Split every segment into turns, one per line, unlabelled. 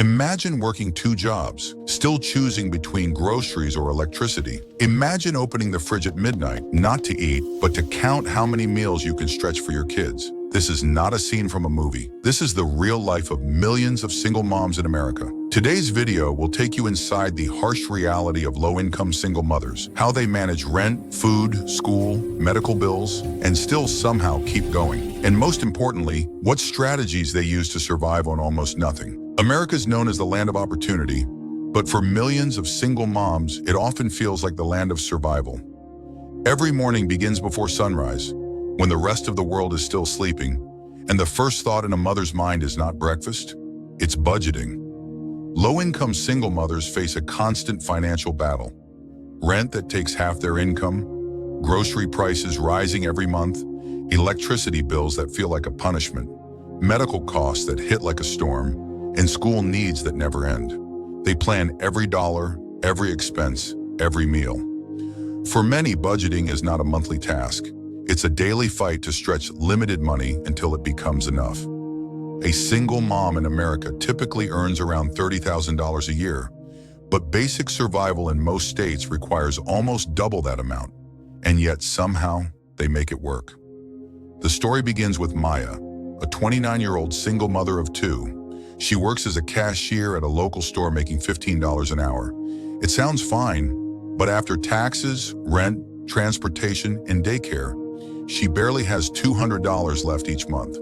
Imagine working two jobs, still choosing between groceries or electricity. Imagine opening the fridge at midnight, not to eat, but to count how many meals you can stretch for your kids. This is not a scene from a movie. This is the real life of millions of single moms in America. Today's video will take you inside the harsh reality of low-income single mothers, how they manage rent, food, school, medical bills, and still somehow keep going. And most importantly, what strategies they use to survive on almost nothing. America is known as the land of opportunity, but for millions of single moms, it often feels like the land of survival. Every morning begins before sunrise, when the rest of the world is still sleeping, and the first thought in a mother's mind is not breakfast, it's budgeting. Low-income single mothers face a constant financial battle. Rent that takes half their income, grocery prices rising every month, electricity bills that feel like a punishment, medical costs that hit like a storm, and school needs that never end. They plan every dollar, every expense, every meal. For many, budgeting is not a monthly task. It's a daily fight to stretch limited money until it becomes enough. A single mom in America typically earns around $30,000 a year, but basic survival in most states requires almost double that amount, and yet somehow they make it work. The story begins with Maya, a 29-year-old single mother of two. She works as a cashier at a local store making $15 an hour. It sounds fine, but after taxes, rent, transportation, and daycare, she barely has $200 left each month.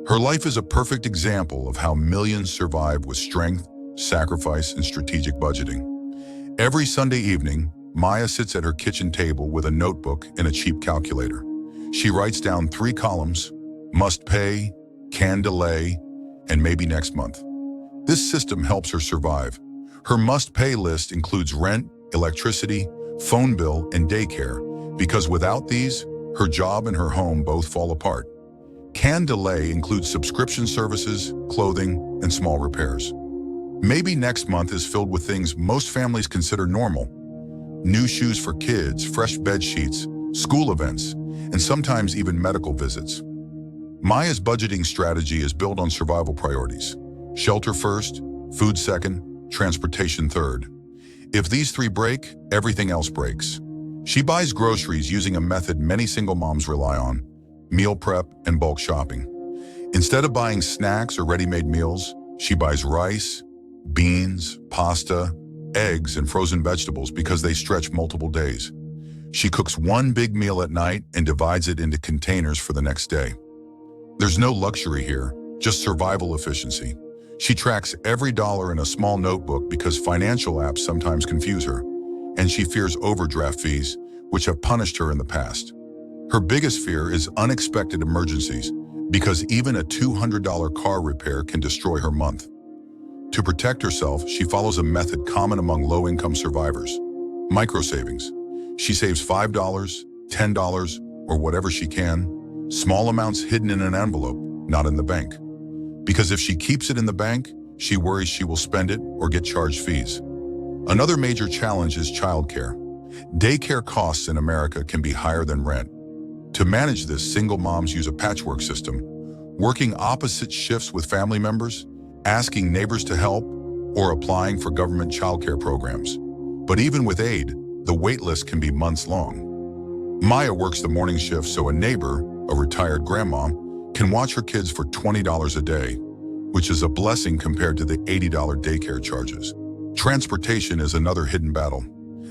Her life is a perfect example of how millions survive with strength, sacrifice, and strategic budgeting. Every Sunday evening, Maya sits at her kitchen table with a notebook and a cheap calculator. She writes down 3 columns: must pay, can delay, and maybe next month. This system helps her survive. Her must-pay list includes rent, electricity, phone bill, and daycare, because without these, her job and her home both fall apart. Can delay includes subscription services, clothing, and small repairs. Maybe next month is filled with things most families consider normal: new shoes for kids, fresh bed sheets, school events, and sometimes even medical visits. Maya's budgeting strategy is built on survival priorities: shelter first, food second, transportation third. If these 3 break, everything else breaks. She buys groceries using a method many single moms rely on: meal prep and bulk shopping. Instead of buying snacks or ready-made meals, she buys rice, beans, pasta, eggs, and frozen vegetables because they stretch multiple days. She cooks one big meal at night and divides it into containers for the next day. There's no luxury here, just survival efficiency. She tracks every dollar in a small notebook because financial apps sometimes confuse her, and she fears overdraft fees, which have punished her in the past. Her biggest fear is unexpected emergencies, because even a $200 car repair can destroy her month. To protect herself, she follows a method common among low-income survivors: micro-savings. She saves $5, $10, or whatever she can, small amounts hidden in an envelope, not in the bank. Because if she keeps it in the bank, she worries she will spend it or get charged fees. Another major challenge is childcare. Daycare costs in America can be higher than rent. To manage this, single moms use a patchwork system, working opposite shifts with family members, asking neighbors to help, or applying for government childcare programs. But even with aid, the wait list can be months long. Maya works the morning shift so a neighbor, a retired grandma, can watch her kids for $20 a day, which is a blessing compared to the $80 daycare charges. Transportation is another hidden battle.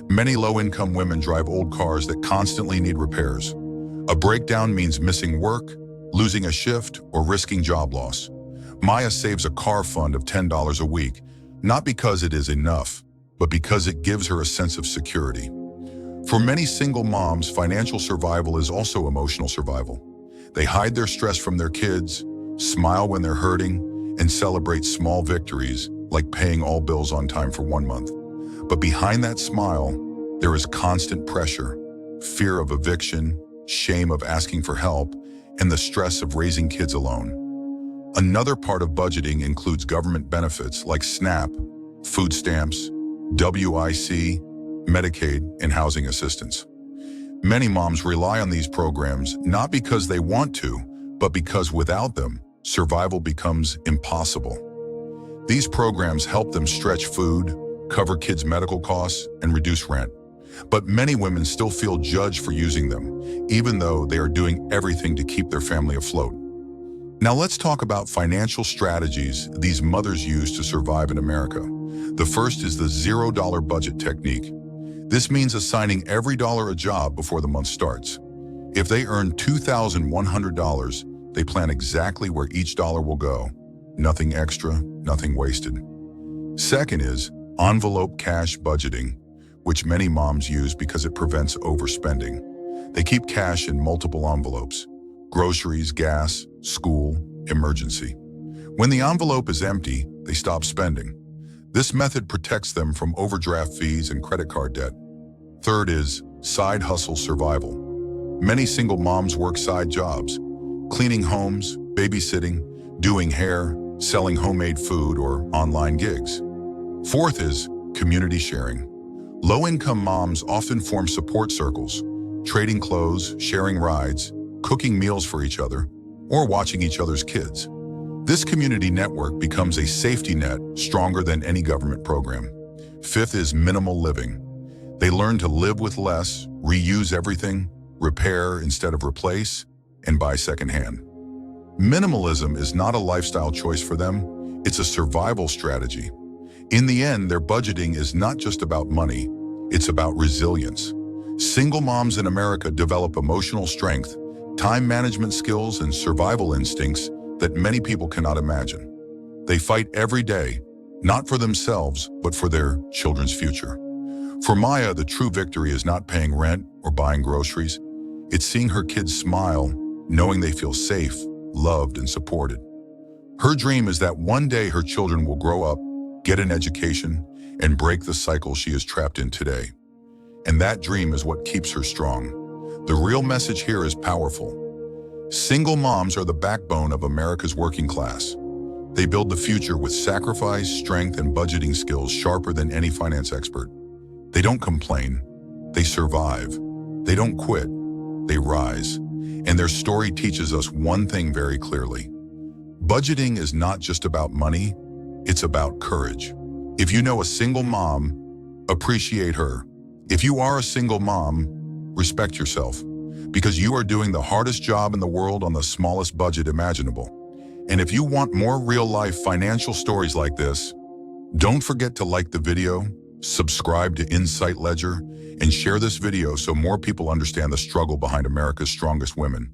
Many low-income women drive old cars that constantly need repairs. A breakdown means missing work, losing a shift, or risking job loss. Maya saves a car fund of $10 a week, not because it is enough, but because it gives her a sense of security. For many single moms, financial survival is also emotional survival. They hide their stress from their kids, smile when they're hurting, and celebrate small victories like paying all bills on time for 1 month. But behind that smile, there is constant pressure, fear of eviction, shame of asking for help, and the stress of raising kids alone. Another part of budgeting includes government benefits like SNAP, food stamps, WIC, Medicaid, and housing assistance. Many moms rely on these programs not because they want to, but because without them, survival becomes impossible. These programs help them stretch food, cover kids' medical costs, and reduce rent. But many women still feel judged for using them, even though they are doing everything to keep their family afloat. Now let's talk about financial strategies these mothers use to survive in America. The first is the $0 budget technique. This means assigning every dollar a job before the month starts. If they earn $2,100, they plan exactly where each dollar will go. Nothing extra, nothing wasted. Second is envelope cash budgeting, which many moms use because it prevents overspending. They keep cash in multiple envelopes: groceries, gas, school, emergency. When the envelope is empty, they stop spending. This method protects them from overdraft fees and credit card debt. Third is side hustle survival. Many single moms work side jobs: cleaning homes, babysitting, doing hair, selling homemade food, or online gigs. Fourth is community sharing. Low-income moms often form support circles, trading clothes, sharing rides, cooking meals for each other, or watching each other's kids. This community network becomes a safety net stronger than any government program. Fifth is minimal living. They learn to live with less, reuse everything, repair instead of replace, and buy secondhand. Minimalism is not a lifestyle choice for them, it's a survival strategy. In the end, their budgeting is not just about money, it's about resilience. Single moms in America develop emotional strength, time management skills, and survival instincts that many people cannot imagine. They fight every day, not for themselves, but for their children's future. For Maya, the true victory is not paying rent or buying groceries. It's seeing her kids smile, knowing they feel safe, loved, and supported. Her dream is that one day her children will grow up, get an education, and break the cycle she is trapped in today. And that dream is what keeps her strong. The real message here is powerful. Single moms are the backbone of America's working class. They build the future with sacrifice, strength, and budgeting skills sharper than any finance expert. They don't complain, they survive. They don't quit, they rise. And their story teaches us one thing very clearly. Budgeting is not just about money, it's about courage. If you know a single mom, appreciate her. If you are a single mom, respect yourself, because you are doing the hardest job in the world on the smallest budget imaginable. And if you want more real-life financial stories like this, don't forget to like the video, subscribe to Insight Ledger, and share this video so more people understand the struggle behind America's strongest women.